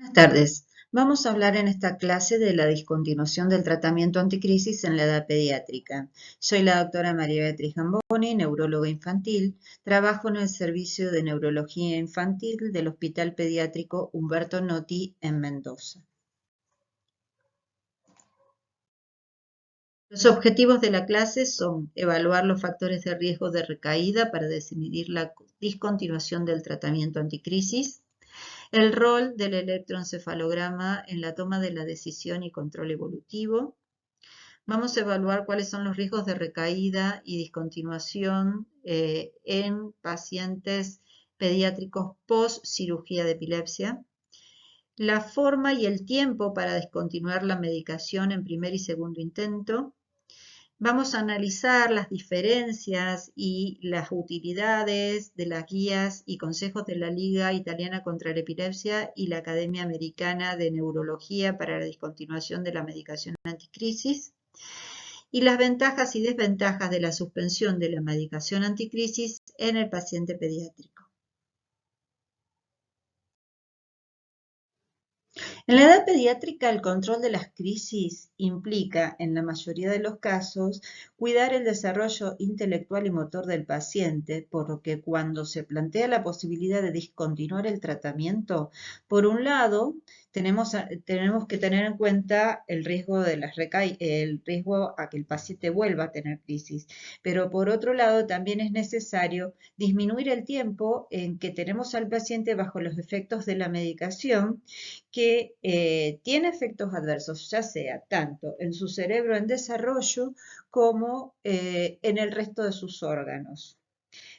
Buenas tardes. Vamos a hablar en esta clase de la discontinuación del tratamiento anticrisis en la edad pediátrica. Soy la doctora María Beatriz Gamboni, neuróloga infantil. Trabajo en el Servicio de Neurología Infantil del Hospital Pediátrico Humberto Notti en Mendoza. Los objetivos de la clase son evaluar los factores de riesgo de recaída para decidir la discontinuación del tratamiento anticrisis, el rol del electroencefalograma en la toma de la decisión y control evolutivo. Vamos a evaluar cuáles son los riesgos de recaída y discontinuación en pacientes pediátricos post cirugía de epilepsia. La forma y el tiempo para discontinuar la medicación en primer y segundo intento. Vamos a analizar las diferencias y las utilidades de las guías y consejos de la Liga Italiana contra la Epilepsia y la Academia Americana de Neurología para la discontinuación de la medicación anticrisis, y las ventajas y desventajas de la suspensión de la medicación anticrisis en el paciente pediátrico. En la edad pediátrica, el control de las crisis implica, en la mayoría de los casos, cuidar el desarrollo intelectual y motor del paciente, por lo que cuando se plantea la posibilidad de discontinuar el tratamiento, por un lado, tenemos que tener en cuenta el riesgo de el riesgo a que el paciente vuelva a tener crisis, pero por otro lado, también es necesario disminuir el tiempo en que tenemos al paciente bajo los efectos de la medicación, que tiene efectos adversos, ya sea tanto en su cerebro en desarrollo como en el resto de sus órganos.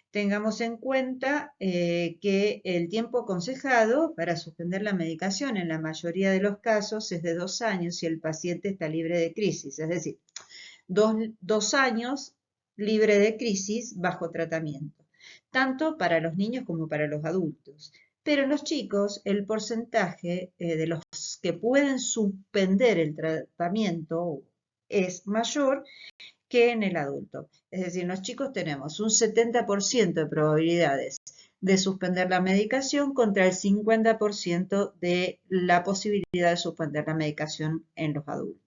Tengamos en cuenta que el tiempo aconsejado para suspender la medicación en la mayoría de los casos es de 2 años si el paciente está libre de crisis, es decir, 2 años libre de crisis bajo tratamiento, tanto para los niños como para los adultos. Pero en los chicos, el porcentaje de los que pueden suspender el tratamiento es mayor que en el adulto. Es decir, en los chicos tenemos un 70% de probabilidades de suspender la medicación contra el 50% de la posibilidad de suspender la medicación en los adultos.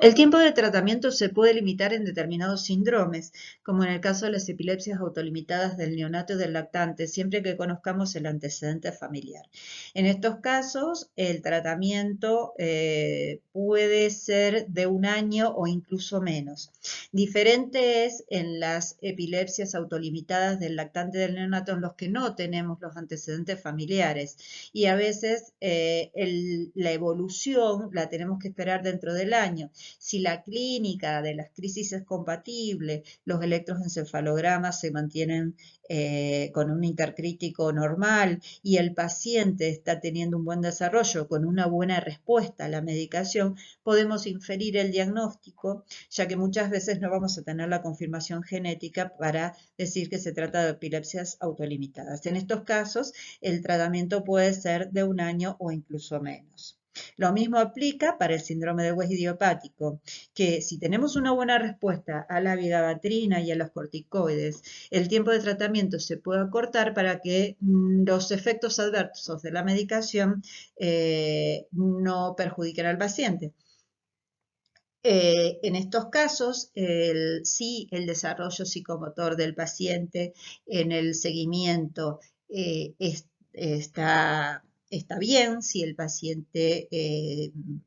El tiempo de tratamiento se puede limitar en determinados síndromes, como en el caso de las epilepsias autolimitadas del neonato y del lactante, siempre que conozcamos el antecedente familiar. En estos casos, el tratamiento puede ser de 1 año o incluso menos. Diferente es en las epilepsias autolimitadas del lactante y del neonato, en los que no tenemos los antecedentes familiares, y a veces la evolución la tenemos que esperar dentro del año. Si la clínica de las crisis es compatible, los electroencefalogramas se mantienen con un intercrítico normal y el paciente está teniendo un buen desarrollo con una buena respuesta a la medicación, podemos inferir el diagnóstico, ya que muchas veces no vamos a tener la confirmación genética para decir que se trata de epilepsias autolimitadas. En estos casos, el tratamiento puede ser de 1 año o incluso menos. Lo mismo aplica para el síndrome de West idiopático, que si tenemos una buena respuesta a la vigabatrina y a los corticoides, el tiempo de tratamiento se puede acortar para que los efectos adversos de la medicación no perjudiquen al paciente. En estos casos, sí, el desarrollo psicomotor del paciente en el seguimiento está bien, si el paciente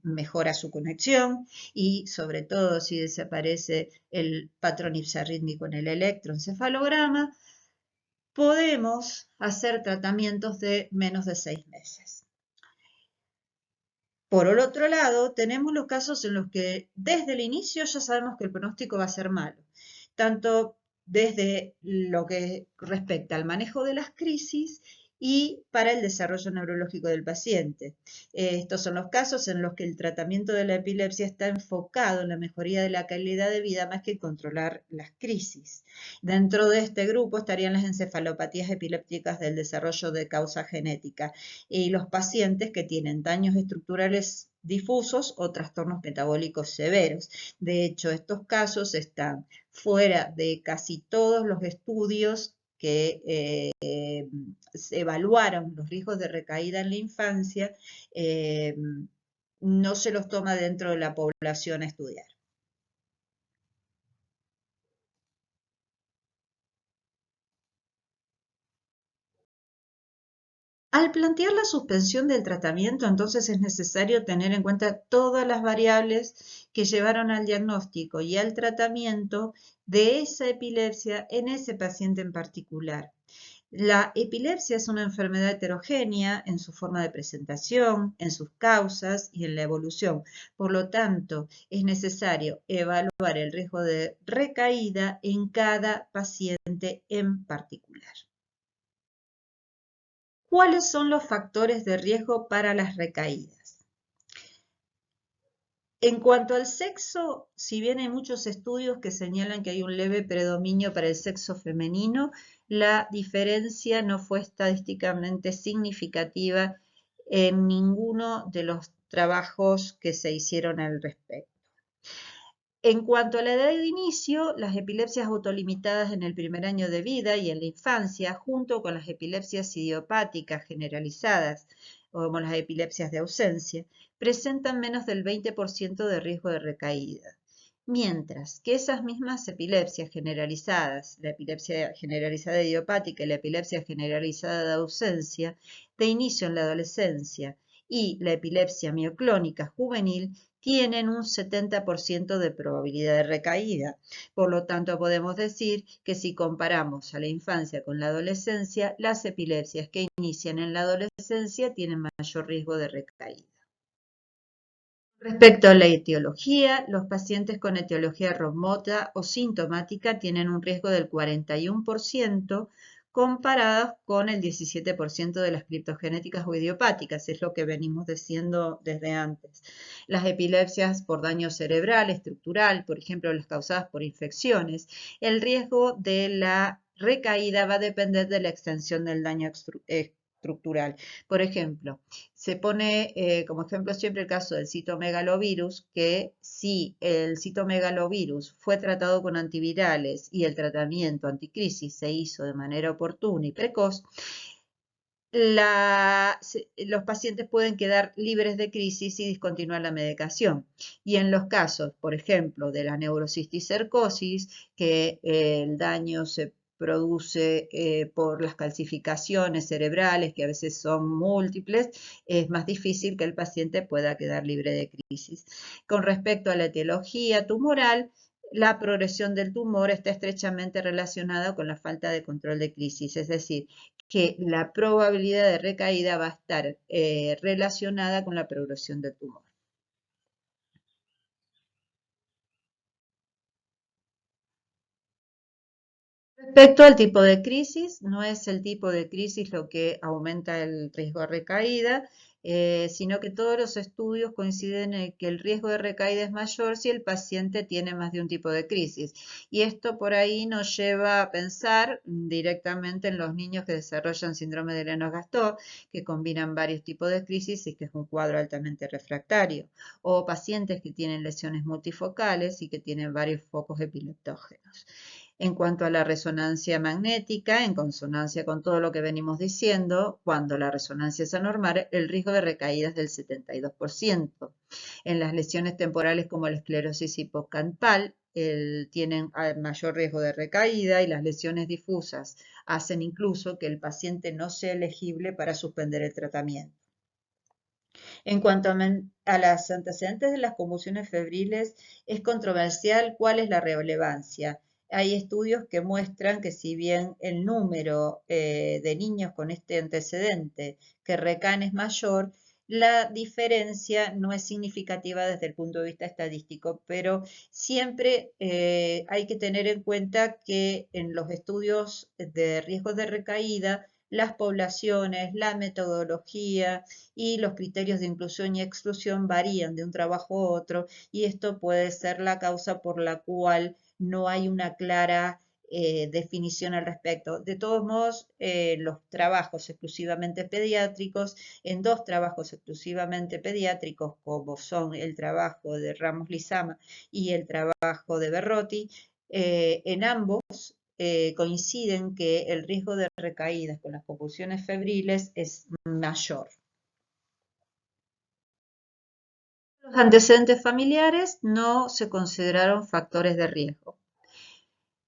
mejora su conexión y sobre todo si desaparece el patrón ipsarrítmico en el electroencefalograma, podemos hacer tratamientos de menos de 6 meses. Por el otro lado, tenemos los casos en los que desde el inicio ya sabemos que el pronóstico va a ser malo, tanto desde lo que respecta al manejo de las crisis y para el desarrollo neurológico del paciente. Estos son los casos en los que el tratamiento de la epilepsia está enfocado en la mejoría de la calidad de vida más que controlar las crisis. Dentro de este grupo estarían las encefalopatías epilépticas del desarrollo de causa genética y los pacientes que tienen daños estructurales difusos o trastornos metabólicos severos. De hecho, estos casos están fuera de casi todos los estudios que se evaluaron los riesgos de recaída en la infancia, no se los toma dentro de la población a estudiar. Al plantear la suspensión del tratamiento, entonces es necesario tener en cuenta todas las variables que llevaron al diagnóstico y al tratamiento de esa epilepsia en ese paciente en particular. La epilepsia es una enfermedad heterogénea en su forma de presentación, en sus causas y en la evolución. Por lo tanto, es necesario evaluar el riesgo de recaída en cada paciente en particular. ¿Cuáles son los factores de riesgo para las recaídas? En cuanto al sexo, si bien hay muchos estudios que señalan que hay un leve predominio para el sexo femenino, la diferencia no fue estadísticamente significativa en ninguno de los trabajos que se hicieron al respecto. En cuanto a la edad de inicio, las epilepsias autolimitadas en el primer año de vida y en la infancia, junto con las epilepsias idiopáticas generalizadas, como las epilepsias de ausencia, presentan menos del 20% de riesgo de recaída. Mientras que esas mismas epilepsias generalizadas, la epilepsia generalizada idiopática y la epilepsia generalizada de ausencia, de inicio en la adolescencia, y la epilepsia mioclónica juvenil, tienen un 70% de probabilidad de recaída. Por lo tanto, podemos decir que si comparamos a la infancia con la adolescencia, las epilepsias que inician en la adolescencia tienen mayor riesgo de recaída. Respecto a la etiología, los pacientes con etiología remota o sintomática tienen un riesgo del 41%, comparados con el 17% de las criptogenéticas o idiopáticas, es lo que venimos diciendo desde antes. Las epilepsias por daño cerebral, estructural, por ejemplo, las causadas por infecciones, el riesgo de la recaída va a depender de la extensión del daño estructural. Por ejemplo, se pone como ejemplo siempre el caso del citomegalovirus, que si el citomegalovirus fue tratado con antivirales y el tratamiento anticrisis se hizo de manera oportuna y precoz, los pacientes pueden quedar libres de crisis y discontinuar la medicación. Y en los casos, por ejemplo, de la neurocisticercosis, que el daño se produce por las calcificaciones cerebrales, que a veces son múltiples, es más difícil que el paciente pueda quedar libre de crisis. Con respecto a la etiología tumoral, la progresión del tumor está estrechamente relacionada con la falta de control de crisis, es decir, que la probabilidad de recaída va a estar relacionada con la progresión del tumor. Respecto al tipo de crisis, no es el tipo de crisis lo que aumenta el riesgo de recaída, sino que todos los estudios coinciden en que el riesgo de recaída es mayor si el paciente tiene más de un tipo de crisis. Y esto por ahí nos lleva a pensar directamente en los niños que desarrollan síndrome de Lennox-Gastaut, que combinan varios tipos de crisis y que es un cuadro altamente refractario, o pacientes que tienen lesiones multifocales y que tienen varios focos epileptógenos. En cuanto a la resonancia magnética, en consonancia con todo lo que venimos diciendo, cuando la resonancia es anormal, el riesgo de recaída es del 72%. En las lesiones temporales como la esclerosis hipocampal, tienen mayor riesgo de recaída y las lesiones difusas hacen incluso que el paciente no sea elegible para suspender el tratamiento. En cuanto a los antecedentes de las convulsiones febriles, es controversial cuál es la relevancia. Hay estudios que muestran que si bien el número de niños con este antecedente que recaen es mayor, la diferencia no es significativa desde el punto de vista estadístico, pero siempre hay que tener en cuenta que en los estudios de riesgos de recaída, las poblaciones, la metodología y los criterios de inclusión y exclusión varían de un trabajo a otro y esto puede ser la causa por la cual no hay una clara definición al respecto. De todos modos, los trabajos exclusivamente pediátricos, en dos trabajos exclusivamente pediátricos, como son el trabajo de Ramos Lizama y el trabajo de Berrotti, en ambos coinciden que el riesgo de recaídas con las convulsiones febriles es mayor. Los antecedentes familiares no se consideraron factores de riesgo.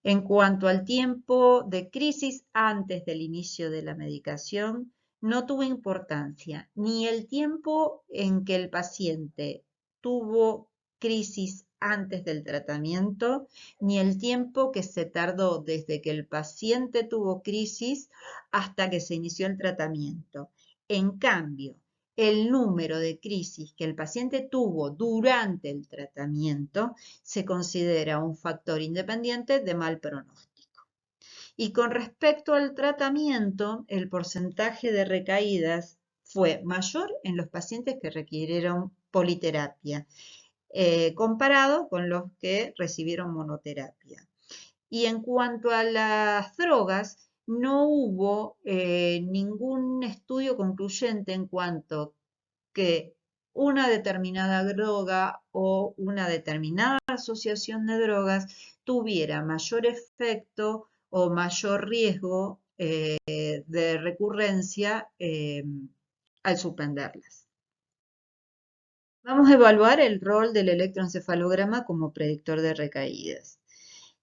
En cuanto al tiempo de crisis antes del inicio de la medicación, no tuvo importancia ni el tiempo en que el paciente tuvo crisis antes del tratamiento, ni el tiempo que se tardó desde que el paciente tuvo crisis hasta que se inició el tratamiento. En cambio, el número de crisis que el paciente tuvo durante el tratamiento se considera un factor independiente de mal pronóstico. Y con respecto al tratamiento, el porcentaje de recaídas fue mayor en los pacientes que requirieron politerapia, comparado con los que recibieron monoterapia. Y en cuanto a las drogas, no hubo ningún estudio concluyente en cuanto que una determinada droga o una determinada asociación de drogas tuviera mayor efecto o mayor riesgo de recurrencia al suspenderlas. Vamos a evaluar el rol del electroencefalograma como predictor de recaídas.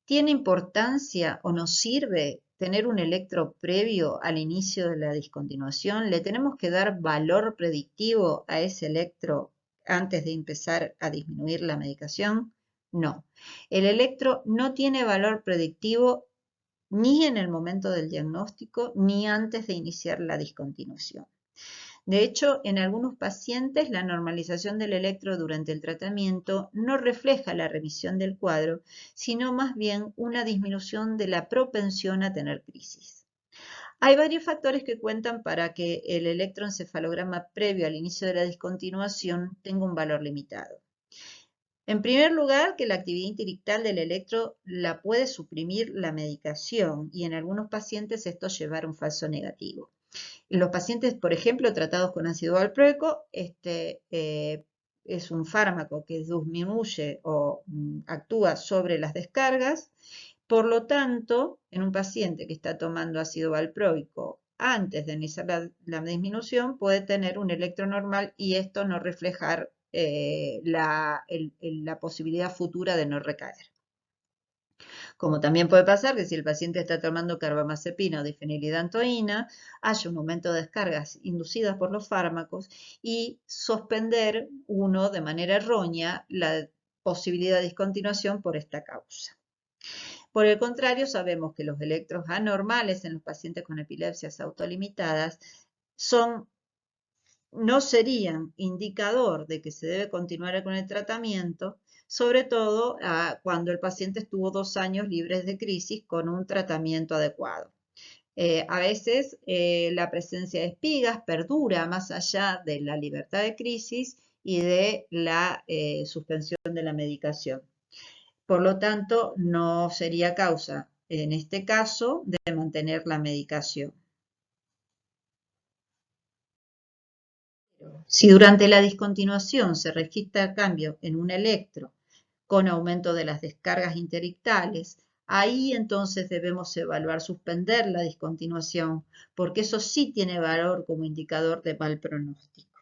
¿Tiene importancia o nos sirve tener un electro previo al inicio de la discontinuación? ¿Le tenemos que dar valor predictivo a ese electro antes de empezar a disminuir la medicación? No. El electro no tiene valor predictivo ni en el momento del diagnóstico ni antes de iniciar la discontinuación. De hecho, en algunos pacientes la normalización del electro durante el tratamiento no refleja la remisión del cuadro, sino más bien una disminución de la propensión a tener crisis. Hay varios factores que cuentan para que el electroencefalograma previo al inicio de la discontinuación tenga un valor limitado. En primer lugar, que la actividad interictal del electro la puede suprimir la medicación y en algunos pacientes esto llevar a un falso negativo. Los pacientes, por ejemplo, tratados con ácido valproico, es un fármaco que disminuye o actúa sobre las descargas. Por lo tanto, en un paciente que está tomando ácido valproico antes de iniciar la disminución, puede tener un electro normal y esto no reflejar la posibilidad futura de no recaer. Como también puede pasar que si el paciente está tomando carbamazepina o difenilidantoína, haya un aumento de descargas inducidas por los fármacos y suspender uno de manera errónea la posibilidad de discontinuación por esta causa. Por el contrario, sabemos que los electros anormales en los pacientes con epilepsias autolimitadas no serían indicador de que se debe continuar con el tratamiento, sobre todo cuando el paciente estuvo 2 años libres de crisis con un tratamiento adecuado. A veces la presencia de espigas perdura más allá de la libertad de crisis y de la suspensión de la medicación. Por lo tanto, no sería causa, en este caso, de mantener la medicación. Si durante la discontinuación se registra cambio en un electro con aumento de las descargas interictales, ahí entonces debemos evaluar suspender la discontinuación, porque eso sí tiene valor como indicador de mal pronóstico.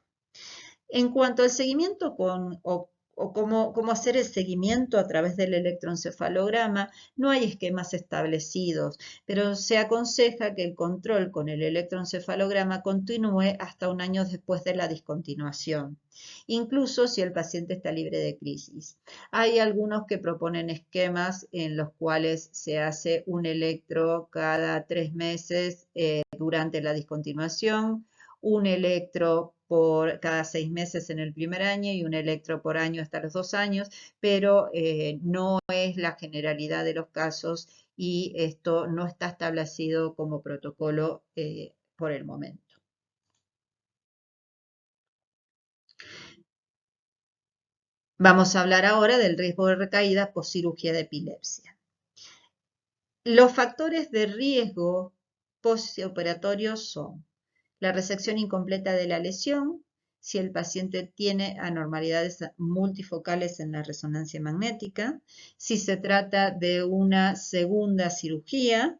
En cuanto al seguimiento o cómo hacer el seguimiento a través del electroencefalograma, no hay esquemas establecidos, pero se aconseja que el control con el electroencefalograma continúe hasta 1 año después de la discontinuación, incluso si el paciente está libre de crisis. Hay algunos que proponen esquemas en los cuales se hace un electro cada 3 meses durante la discontinuación, un electro por cada 6 meses en el primer año y un electro por año hasta los 2 años, pero no es la generalidad de los casos y esto no está establecido como protocolo por el momento. Vamos a hablar ahora del riesgo de recaída post-cirugía de epilepsia. Los factores de riesgo postoperatorio son la resección incompleta de la lesión, si el paciente tiene anormalidades multifocales en la resonancia magnética, si se trata de una segunda cirugía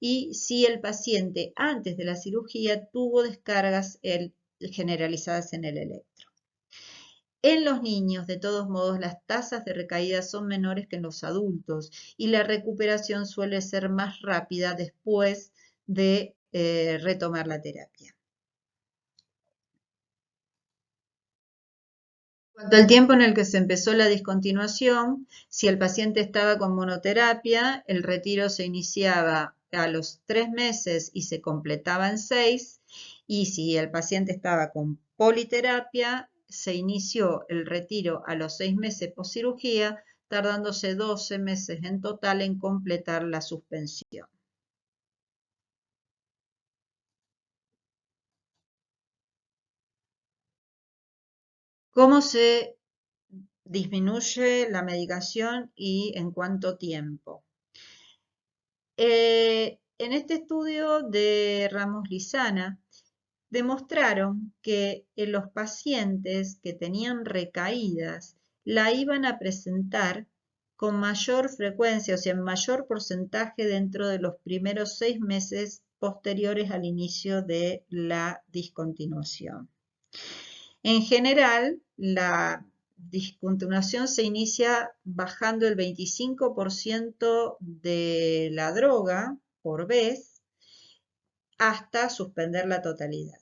y si el paciente antes de la cirugía tuvo descargas generalizadas en el electro. En los niños, de todos modos, las tasas de recaída son menores que en los adultos y la recuperación suele ser más rápida después de retomar la terapia. En cuanto al tiempo en el que se empezó la discontinuación, si el paciente estaba con monoterapia, el retiro se iniciaba a los 3 meses y se completaba en 6, y si el paciente estaba con politerapia, se inició el retiro a los 6 meses post cirugía, tardándose 12 meses en total en completar la suspensión. ¿Cómo se disminuye la medicación y en cuánto tiempo? En este estudio de Ramos-Lizana demostraron que en los pacientes que tenían recaídas la iban a presentar con mayor frecuencia, o sea, en mayor porcentaje dentro de los primeros 6 meses posteriores al inicio de la discontinuación. En general, la discontinuación se inicia bajando el 25% de la droga por vez hasta suspender la totalidad.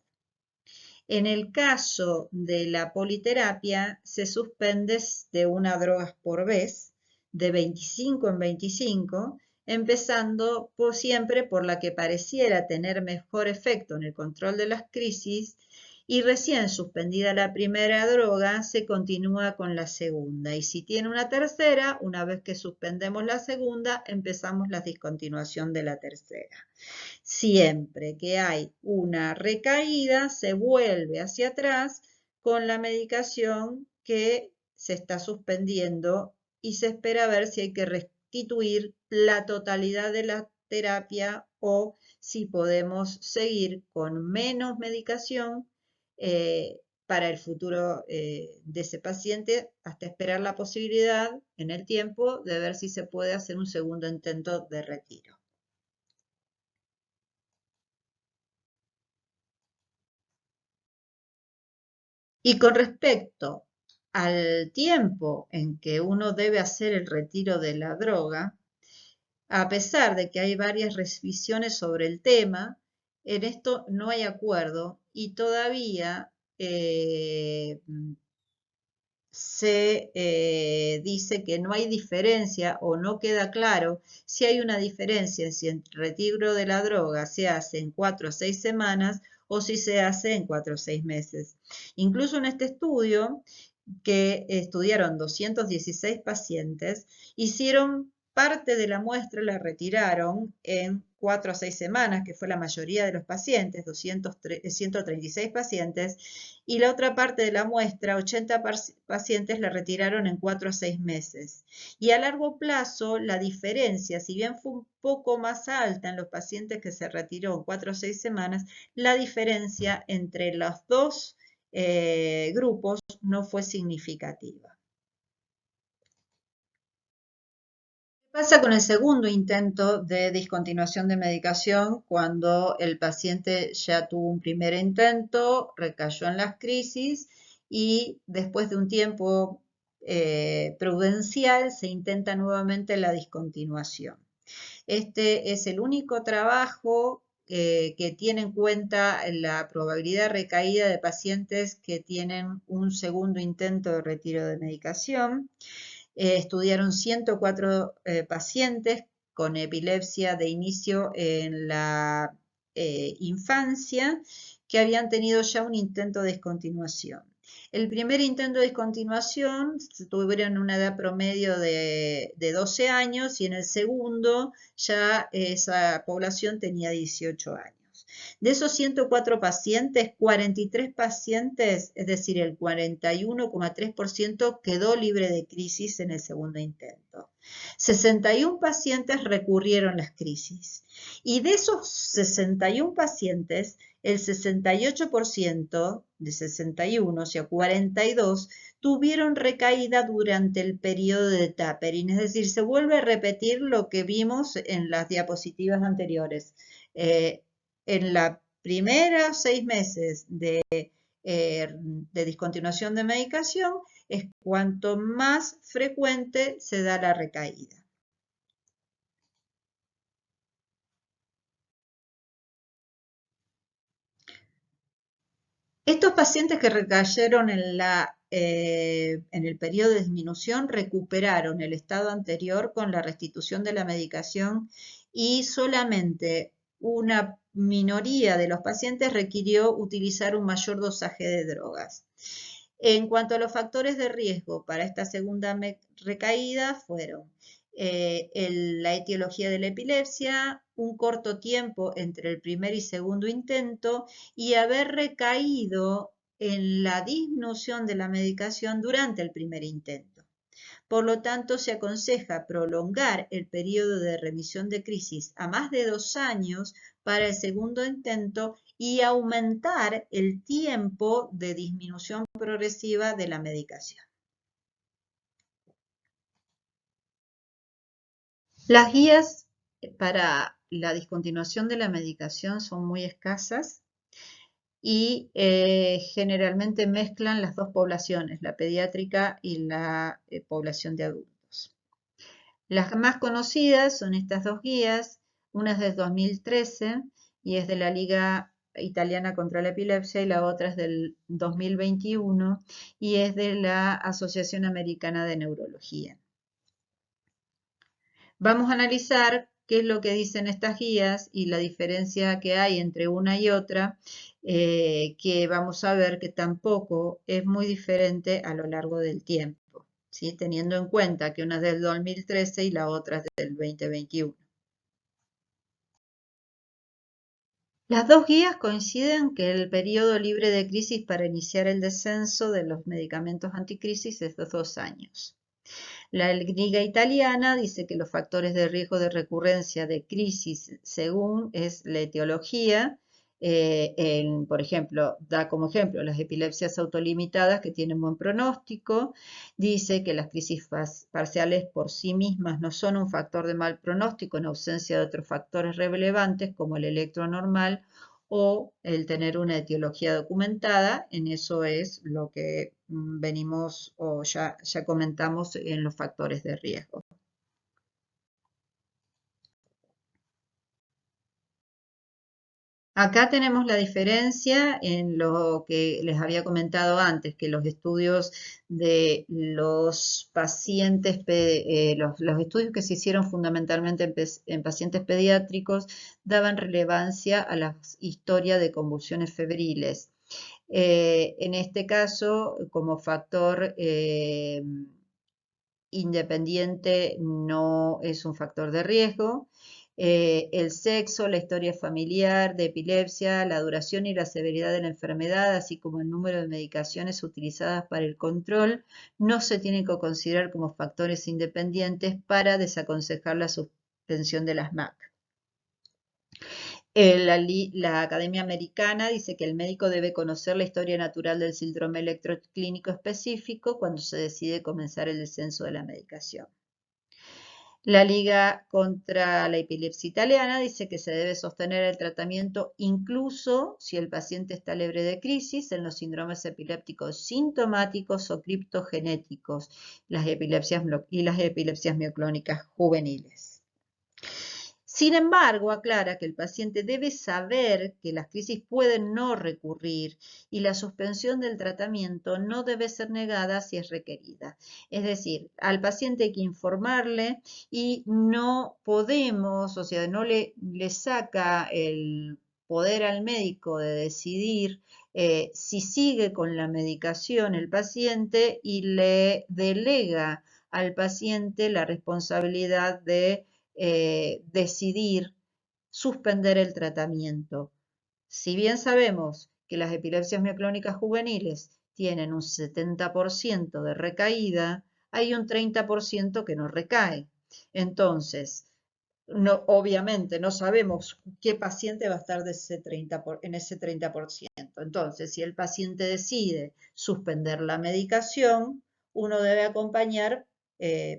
En el caso de la politerapia, se suspende de una droga por vez, de 25 en 25, empezando siempre por la que pareciera tener mejor efecto en el control de las crisis, y recién suspendida la primera droga, se continúa con la segunda. Y si tiene una tercera, una vez que suspendemos la segunda, empezamos la discontinuación de la tercera. Siempre que hay una recaída, se vuelve hacia atrás con la medicación que se está suspendiendo y se espera ver si hay que restituir la totalidad de la terapia o si podemos seguir con menos medicación para el futuro de ese paciente hasta esperar la posibilidad en el tiempo de ver si se puede hacer un segundo intento de retiro. Y con respecto al tiempo en que uno debe hacer el retiro de la droga, a pesar de que hay varias revisiones sobre el tema, en esto no hay acuerdo y todavía se dice que no hay diferencia o no queda claro si hay una diferencia si el retiro de la droga se hace en 4 a 6 semanas o si se hace en 4 o 6 meses. Incluso en este estudio, que estudiaron 216 pacientes, hicieron parte de la muestra, la retiraron en 4 a 6 semanas, que fue la mayoría de los pacientes, 136 pacientes, y la otra parte de la muestra, 80 pacientes, la retiraron en 4 a 6 meses. Y a largo plazo, la diferencia, si bien fue un poco más alta en los pacientes que se retiró en 4 o 6 semanas, la diferencia entre los dos grupos no fue significativa. ¿Qué pasa con el segundo intento de discontinuación de medicación cuando el paciente ya tuvo un primer intento, recayó en las crisis y después de un tiempo prudencial se intenta nuevamente la discontinuación? Este es el único trabajo que tiene en cuenta la probabilidad de recaída de pacientes que tienen un segundo intento de retiro de medicación. Estudiaron 104 pacientes con epilepsia de inicio en la infancia que habían tenido ya un intento de discontinuación. El primer intento de discontinuación tuvieron una edad promedio de 12 años y en el segundo ya esa población tenía 18 años. De esos 104 pacientes, 43 pacientes, es decir, el 41,3% quedó libre de crisis en el segundo intento. 61 pacientes recurrieron las crisis. Y de esos 61 pacientes, el 68% de 61, o sea, 42, tuvieron recaída durante el periodo de tapering, es decir, se vuelve a repetir lo que vimos en las diapositivas anteriores. En la primera 6 meses de discontinuación de medicación es cuanto más frecuente se da la recaída. Estos pacientes que recayeron en el periodo de disminución recuperaron el estado anterior con la restitución de la medicación y solamente una minoría de los pacientes requirió utilizar un mayor dosaje de drogas. En cuanto a los factores de riesgo para esta segunda recaída fueron la etiología de la epilepsia, un corto tiempo entre el primer y segundo intento y haber recaído en la disminución de la medicación durante el primer intento. Por lo tanto, se aconseja prolongar el periodo de remisión de crisis a más de 2 años para el segundo intento y aumentar el tiempo de disminución progresiva de la medicación. Las guías para la discontinuación de la medicación son muy escasas y generalmente mezclan las dos poblaciones, la pediátrica y la población de adultos. Las más conocidas son estas dos guías, una es de 2013 y es de la Liga Italiana contra la Epilepsia y la otra es del 2021 y es de la Asociación Americana de Neurología. Vamos a analizar qué es lo que dicen estas guías y la diferencia que hay entre una y otra, que vamos a ver que tampoco es muy diferente a lo largo del tiempo, ¿sí? Teniendo en cuenta que una es del 2013 y la otra es del 2021. Las dos guías coinciden que el periodo libre de crisis para iniciar el descenso de los medicamentos anticrisis es de 2 años. La Liga Italiana dice que los factores de riesgo de recurrencia de crisis según es la etiología, por ejemplo, da como ejemplo las epilepsias autolimitadas que tienen buen pronóstico, dice que las crisis parciales por sí mismas no son un factor de mal pronóstico en ausencia de otros factores relevantes como el electro normal o el tener una etiología documentada, en eso es lo que venimos o ya comentamos en los factores de riesgo. Acá tenemos la diferencia en lo que les había comentado antes, que los estudios de los pacientes, los estudios que se hicieron fundamentalmente en pacientes pediátricos daban relevancia a la historia de convulsiones febriles. En este caso, como factor independiente no es un factor de riesgo. El sexo, la historia familiar de epilepsia, la duración y la severidad de la enfermedad, así como el número de medicaciones utilizadas para el control, no se tienen que considerar como factores independientes para desaconsejar la suspensión de las MAC. La Academia Americana dice que el médico debe conocer la historia natural del síndrome electroclínico específico cuando se decide comenzar el descenso de la medicación. La Liga contra la Epilepsia Italiana dice que se debe sostener el tratamiento incluso si el paciente está libre de crisis en los síndromes epilépticos sintomáticos o criptogenéticos y las epilepsias mioclónicas juveniles. Sin embargo, aclara que el paciente debe saber que las crisis pueden no recurrir y la suspensión del tratamiento no debe ser negada si es requerida. Es decir, al paciente hay que informarle y no podemos, o sea, no le saca el poder al médico de decidir si sigue con la medicación el paciente y le delega al paciente la responsabilidad de decidir suspender el tratamiento. Si bien sabemos que las epilepsias mioclónicas juveniles tienen un 70% de recaída, hay un 30% que no recae. Entonces, no, obviamente no sabemos qué paciente va a estar en ese 30%. Entonces, si el paciente decide suspender la medicación, uno debe acompañar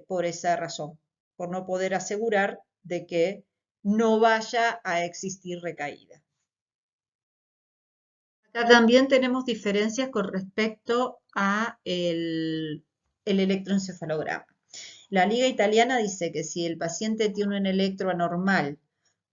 por esa razón, por no poder asegurar de que no vaya a existir recaída. Acá también tenemos diferencias con respecto a el electroencefalograma. La Liga Italiana dice que si el paciente tiene un electro anormal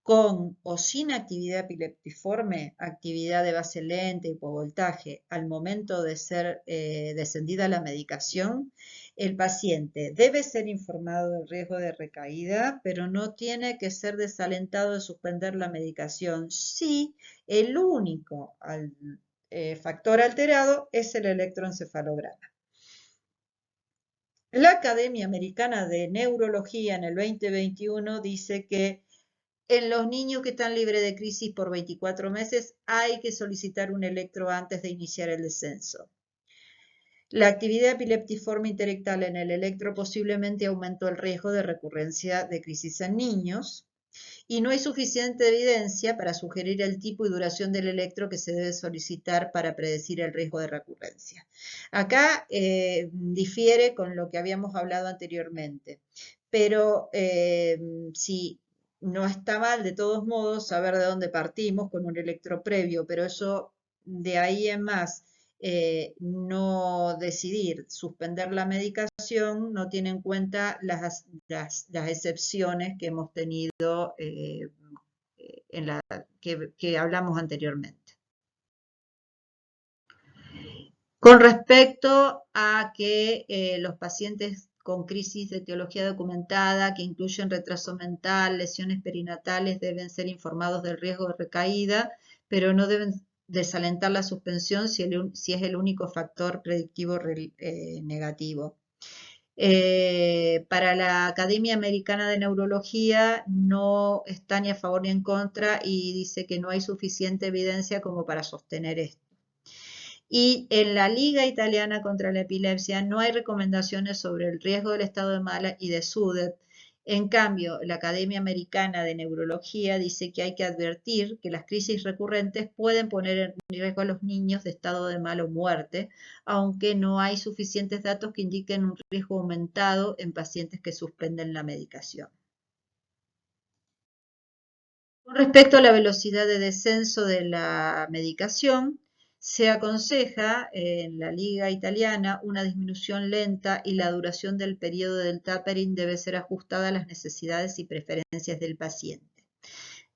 con o sin actividad epileptiforme, actividad de base lenta, hipovoltaje, al momento de ser descendida la medicación, el paciente debe ser informado del riesgo de recaída, pero no tiene que ser desalentado de suspender la medicación si el único factor alterado es el electroencefalograma. La Academia Americana de Neurología en el 2021 dice que en los niños que están libres de crisis por 24 meses hay que solicitar un electro antes de iniciar el descenso. La actividad epileptiforme interectal en el electro posiblemente aumentó el riesgo de recurrencia de crisis en niños y no hay suficiente evidencia para sugerir el tipo y duración del electro que se debe solicitar para predecir el riesgo de recurrencia. Acá difiere con lo que habíamos hablado anteriormente, pero si no está mal de todos modos saber de dónde partimos con un electro previo, pero eso de ahí en más no decidir suspender la medicación no tiene en cuenta las excepciones que hemos tenido que hablamos anteriormente. Con respecto a que los pacientes con crisis de etiología documentada que incluyen retraso mental, lesiones perinatales, deben ser informados del riesgo de recaída, pero no deben desalentar la suspensión si es el único factor predictivo negativo. Para la Academia Americana de Neurología no está ni a favor ni en contra y dice que no hay suficiente evidencia como para sostener esto. Y en la Liga Italiana contra la Epilepsia no hay recomendaciones sobre el riesgo del estado de mala y de SUDEP. En cambio, la Academia Americana de Neurología dice que hay que advertir que las crisis recurrentes pueden poner en riesgo a los niños de estado de mal o muerte, aunque no hay suficientes datos que indiquen un riesgo aumentado en pacientes que suspenden la medicación. Con respecto a la velocidad de descenso de la medicación, se aconseja en la Liga Italiana una disminución lenta y la duración del periodo del tapering debe ser ajustada a las necesidades y preferencias del paciente.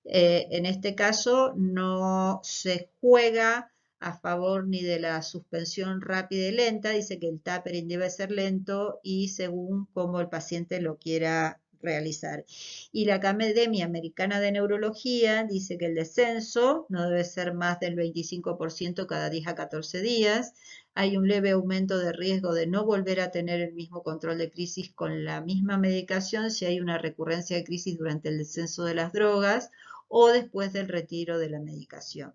En este caso no se juega a favor ni de la suspensión rápida y lenta, dice que el tapering debe ser lento y según cómo el paciente lo quiera realizar. Y la Academia Americana de Neurología dice que el descenso no debe ser más del 25% cada 10 a 14 días. Hay un leve aumento de riesgo de no volver a tener el mismo control de crisis con la misma medicación si hay una recurrencia de crisis durante el descenso de las drogas o después del retiro de la medicación.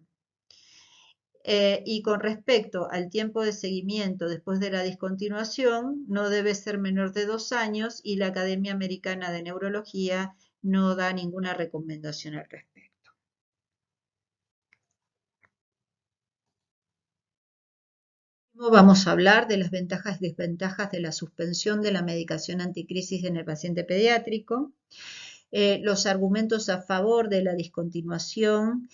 Y con respecto al tiempo de seguimiento después de la discontinuación, no debe ser menor de 2 años y la Academia Americana de Neurología no da ninguna recomendación al respecto. Vamos a hablar de las ventajas y desventajas de la suspensión de la medicación anticrisis en el paciente pediátrico. Los argumentos a favor de la discontinuación,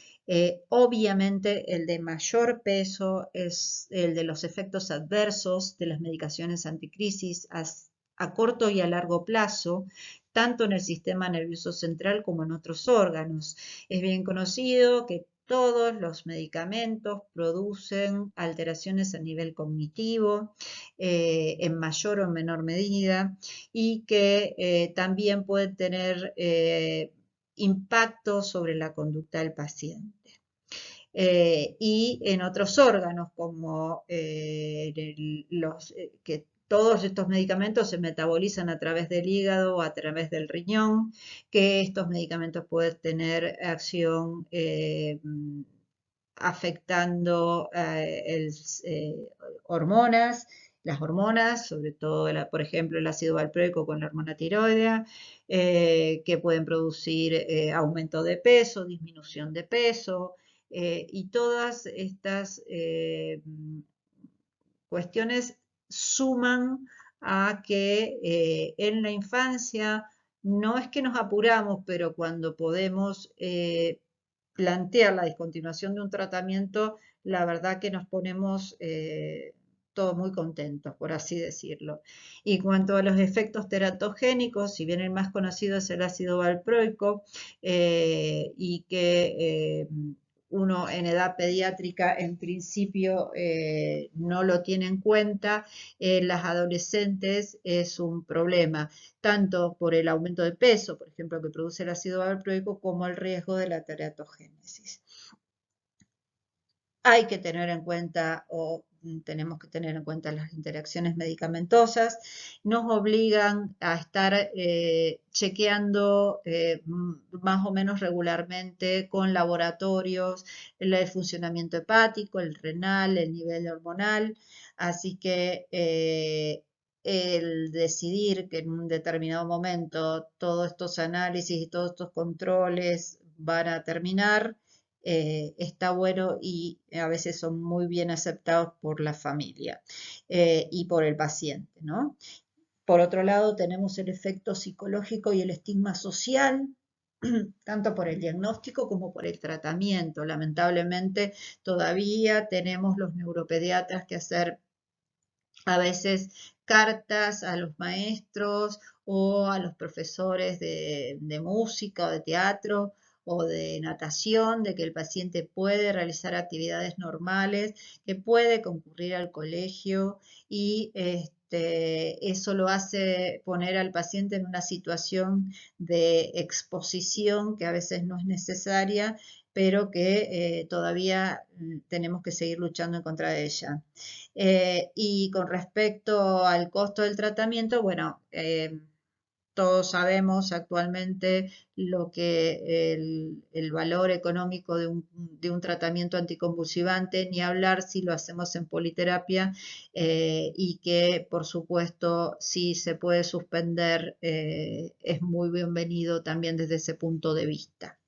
obviamente el de mayor peso es el de los efectos adversos de las medicaciones anticrisis a corto y a largo plazo, tanto en el sistema nervioso central como en otros órganos. Es bien conocido que todos los medicamentos producen alteraciones a nivel cognitivo en mayor o menor medida y que también pueden tener impacto sobre la conducta del paciente. Y en otros órganos como que todos estos medicamentos se metabolizan a través del hígado o a través del riñón, que estos medicamentos pueden tener acción afectando hormonas las hormonas, sobre todo, por ejemplo, el ácido valproico con la hormona tiroidea, que pueden producir aumento de peso, disminución de peso, y todas estas cuestiones suman a que en la infancia no es que nos apuramos, pero cuando podemos plantear la discontinuación de un tratamiento, la verdad que nos ponemos todos muy contentos, por así decirlo. Y en cuanto a los efectos teratogénicos, si bien el más conocido es el ácido valproico, y que uno en edad pediátrica en principio no lo tiene en cuenta, en las adolescentes es un problema, tanto por el aumento de peso, por ejemplo, que produce el ácido valproico, como el riesgo de la teratogénesis. Hay que tener en cuenta, o tenemos que tener en cuenta, las interacciones medicamentosas. Nos obligan a estar chequeando más o menos regularmente con laboratorios el funcionamiento hepático, el renal, el nivel hormonal. Así que el decidir que en un determinado momento todos estos análisis y todos estos controles van a terminar, está bueno, y a veces son muy bien aceptados por la familia y por el paciente, ¿no? Por otro lado, tenemos el efecto psicológico y el estigma social, tanto por el diagnóstico como por el tratamiento. Lamentablemente, todavía tenemos los neuropediatras que hacer a veces cartas a los maestros o a los profesores de música o de teatro o de natación, de que el paciente puede realizar actividades normales, que puede concurrir al colegio, y eso lo hace poner al paciente en una situación de exposición que a veces no es necesaria, pero que todavía tenemos que seguir luchando en contra de ella. Y con respecto al costo del tratamiento, bueno, todos sabemos actualmente lo que el valor económico de un tratamiento anticonvulsivante, ni hablar si lo hacemos en politerapia, y que por supuesto si se puede suspender, es muy bienvenido también desde ese punto de vista.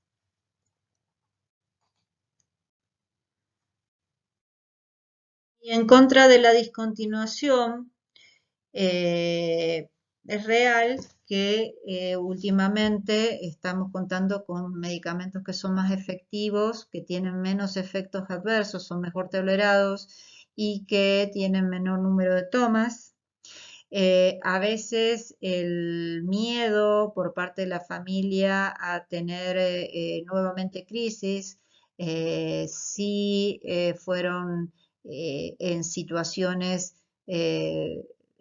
Y en contra de la discontinuación, es real que últimamente estamos contando con medicamentos que son más efectivos, que tienen menos efectos adversos, son mejor tolerados y que tienen menor número de tomas. A veces el miedo por parte de la familia a tener nuevamente crisis, si fueron en situaciones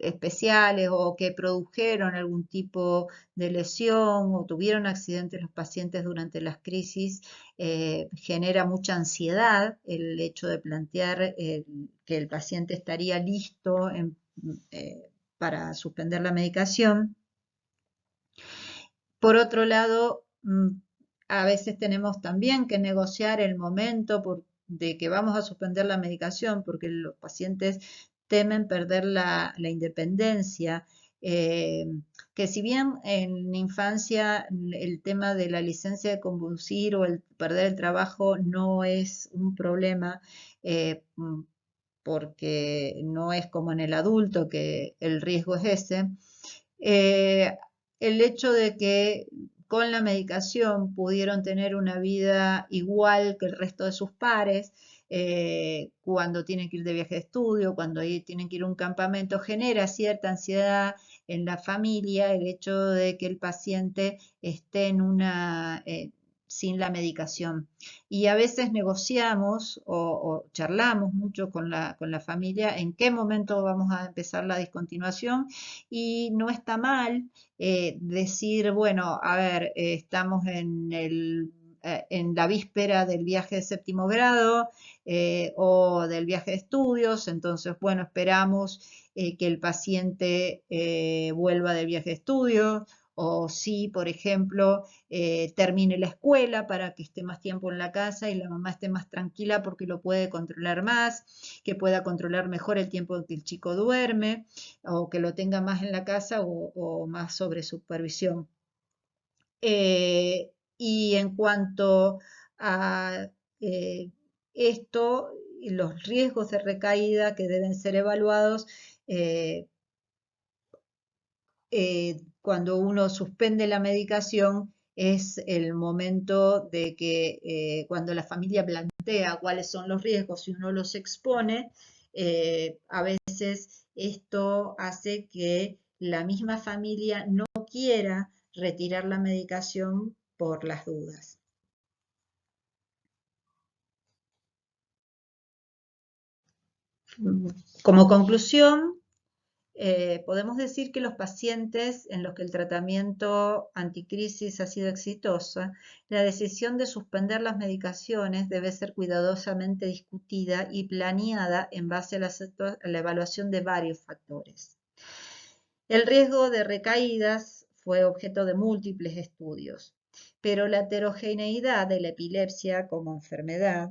especiales o que produjeron algún tipo de lesión o tuvieron accidentes los pacientes durante las crisis, genera mucha ansiedad el hecho de plantear que el paciente estaría listo para suspender la medicación. Por otro lado, a veces tenemos también que negociar el momento de que vamos a suspender la medicación, porque los pacientes temen perder la independencia. Que si bien en infancia el tema de la licencia de conducir o el perder el trabajo no es un problema, porque no es como en el adulto, que el riesgo es ese. El hecho de que con la medicación pudieron tener una vida igual que el resto de sus pares, cuando tienen que ir de viaje de estudio, cuando tienen que ir a un campamento, genera cierta ansiedad en la familia el hecho de que el paciente esté en sin la medicación. Y a veces negociamos o charlamos mucho con la familia en qué momento vamos a empezar la discontinuación, y no está mal decir, bueno, a ver, estamos en la víspera del viaje de séptimo grado o del viaje de estudios, entonces, bueno, esperamos que el paciente vuelva del viaje de estudios, o si, por ejemplo, termine la escuela para que esté más tiempo en la casa y la mamá esté más tranquila porque lo puede controlar más, que pueda controlar mejor el tiempo que el chico duerme, o que lo tenga más en la casa o más sobre supervisión. Y en cuanto a eh, esto, los riesgos de recaída que deben ser evaluados eh, cuando uno suspende la medicación es el momento de que cuando la familia plantea cuáles son los riesgos y uno los expone, a veces esto hace que la misma familia no quiera retirar la medicación por las dudas. Como conclusión, podemos decir que los pacientes en los que el tratamiento anticrisis ha sido exitoso, la decisión de suspender las medicaciones debe ser cuidadosamente discutida y planeada en base a la evaluación de varios factores. El riesgo de recaídas fue objeto de múltiples estudios, pero la heterogeneidad de la epilepsia como enfermedad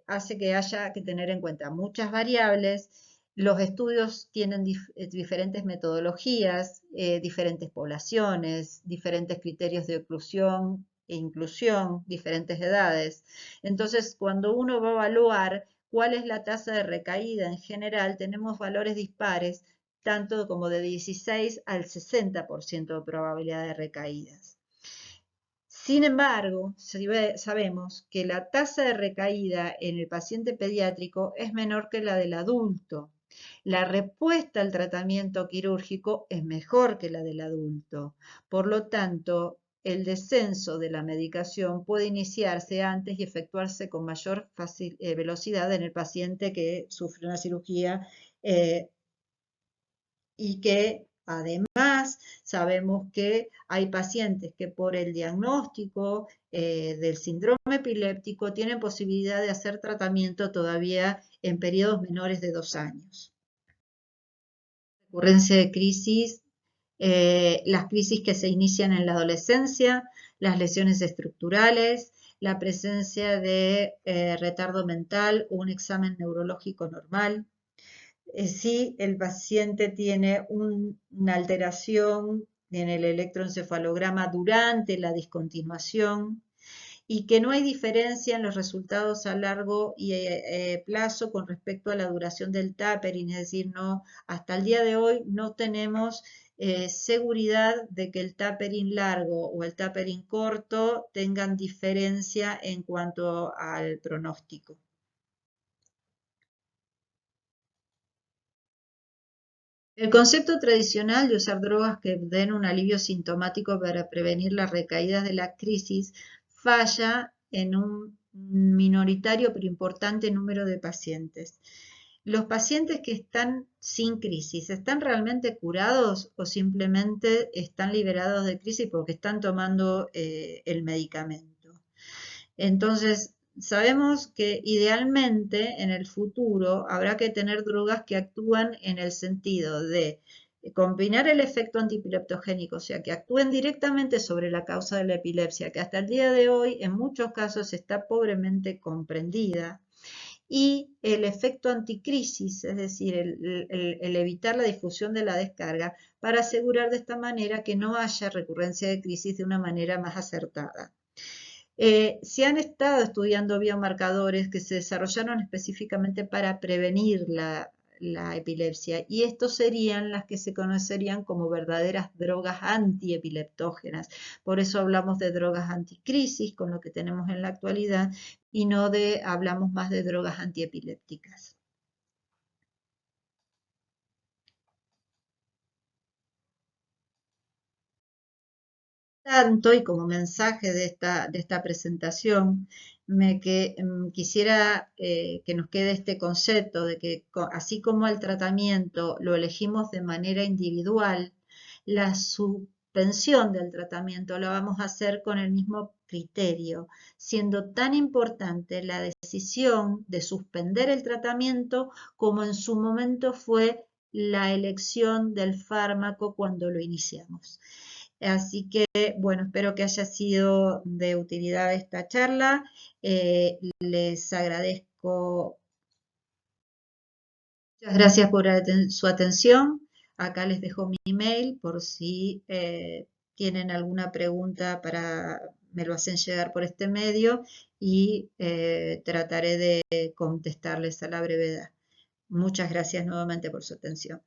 hace que haya que tener en cuenta muchas variables. Los estudios tienen diferentes metodologías, diferentes poblaciones, diferentes criterios de oclusión e inclusión, diferentes edades. Entonces, cuando uno va a evaluar cuál es la tasa de recaída en general, tenemos valores dispares, tanto como de 16 al 60% de probabilidad de recaídas. Sin embargo, sabemos que la tasa de recaída en el paciente pediátrico es menor que la del adulto. La respuesta al tratamiento quirúrgico es mejor que la del adulto. Por lo tanto, el descenso de la medicación puede iniciarse antes y efectuarse con mayor velocidad en el paciente que sufre una cirugía y que además sabemos que hay pacientes que por el diagnóstico del síndrome epiléptico tienen posibilidad de hacer tratamiento todavía en periodos menores de 2 años. Recurrencia de crisis, las crisis que se inician en la adolescencia, las lesiones estructurales, la presencia de retardo mental o un examen neurológico normal, si el paciente tiene una alteración en el electroencefalograma durante la discontinuación y que no hay diferencia en los resultados a largo plazo con respecto a la duración del tapering, es decir, no, hasta el día de hoy no tenemos seguridad de que el tapering largo o el tapering corto tengan diferencia en cuanto al pronóstico. El concepto tradicional de usar drogas que den un alivio sintomático para prevenir las recaídas de la crisis falla en un minoritario pero importante número de pacientes. Los pacientes que están sin crisis, ¿están realmente curados o simplemente están liberados de crisis porque están tomando el medicamento? Entonces, sabemos que idealmente en el futuro habrá que tener drogas que actúan en el sentido de combinar el efecto antipileptogénico, o sea, que actúen directamente sobre la causa de la epilepsia, que hasta el día de hoy en muchos casos está pobremente comprendida, y el efecto anticrisis, es decir, el evitar la difusión de la descarga para asegurar de esta manera que no haya recurrencia de crisis de una manera más acertada. Se han estado estudiando biomarcadores que se desarrollaron específicamente para prevenir la epilepsia y estos serían las que se conocerían como verdaderas drogas antiepileptógenas. Por eso hablamos de drogas anticrisis con lo que tenemos en la actualidad y no hablamos más de drogas antiepilépticas. Tanto y como mensaje de esta presentación, quisiera que nos quede este concepto de que así como el tratamiento lo elegimos de manera individual, la suspensión del tratamiento lo vamos a hacer con el mismo criterio, siendo tan importante la decisión de suspender el tratamiento como en su momento fue la elección del fármaco cuando lo iniciamos. Así que, bueno, espero que haya sido de utilidad esta charla. Les agradezco. Muchas gracias por su atención. Acá les dejo mi email por si tienen alguna pregunta me lo hacen llegar por este medio y trataré de contestarles a la brevedad. Muchas gracias nuevamente por su atención.